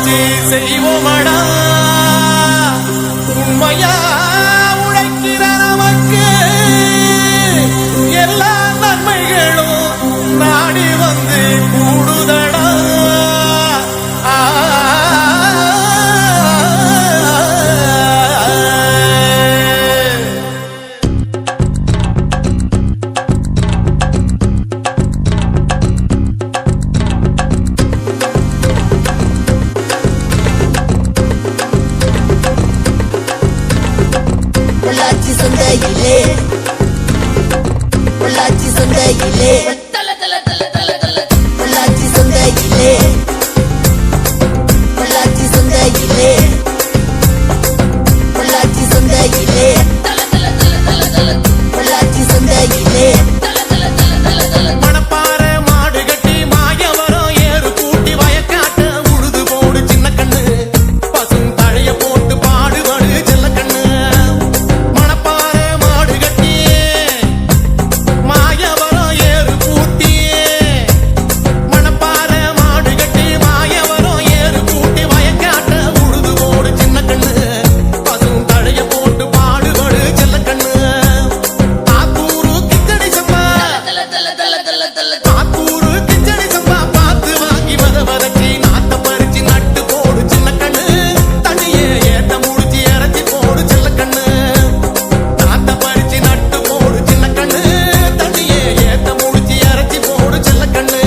தொழிலுக்கு செய்வோமடா உண்மையா உழைக்கிற நமக்கு எல்லா நன்மைகளும் நாடி வந்து கூடுதடா. பொள்ளாச்சி சந்தையிலே பொள்ளாச்சி சந்தையிலே பொள்ளாச்சி சந்தையிலே பொள்ளாச்சி சந்தையிலே பொள்ளாச்சி சந்தையிலே பொள்ளாச்சி சந்தையிலே மணப்பாறை மாடு கட்டி மாயவரம் ஏறு கூட்டி வயக்காட்ட உழுது போடு சின்ன கண்ணு பசும் தழைய போட்டு பாடுபடு செல்ல கண்ணு. மணப்பாறை மாடு கட்டி மாயவரம் ஏறு கூட்டி மணப்பாறை மாடு கட்டி மாயவரம் ஏறு கூட்டி வயக்காட்ட உழுது போடு சின்ன கண்ணு பசும் தழைய போட்டு பாடுபடு செல்ல கண்ணு. ஆத்தூரு கிச்சடி சம்பா ஆத்தூரு கிச்சடி சம்பா பார்த்து வாங்கி வதக்கி நாத்த பறிச்சு நட்டு போடு சின்ன கண்ணு. தண்ணியே ஏத்த முடிச்சு இறச்சி போடு செல்ல கண்ணு. நாத்த பறிச்சு நட்டு போடு சின்ன கண்ணு. தண்ணியே ஏத்த முடிச்சு இறச்சி போடு செல்ல கண்ணு.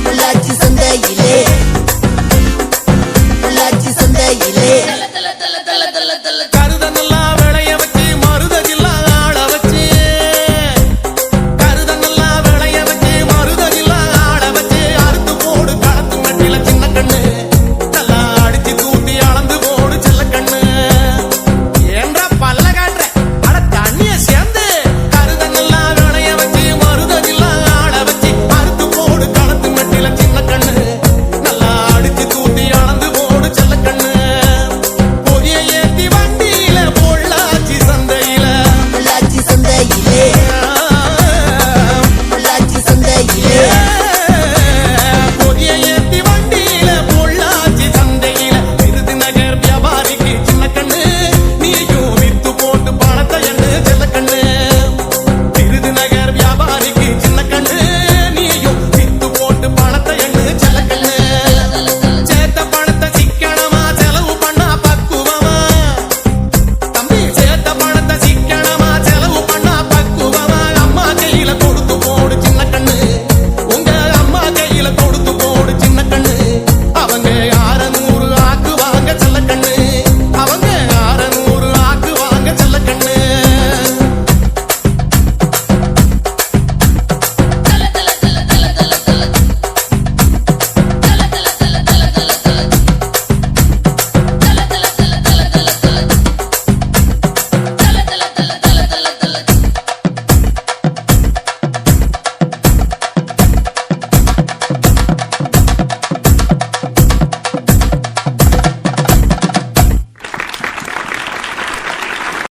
பொள்ளாச்சி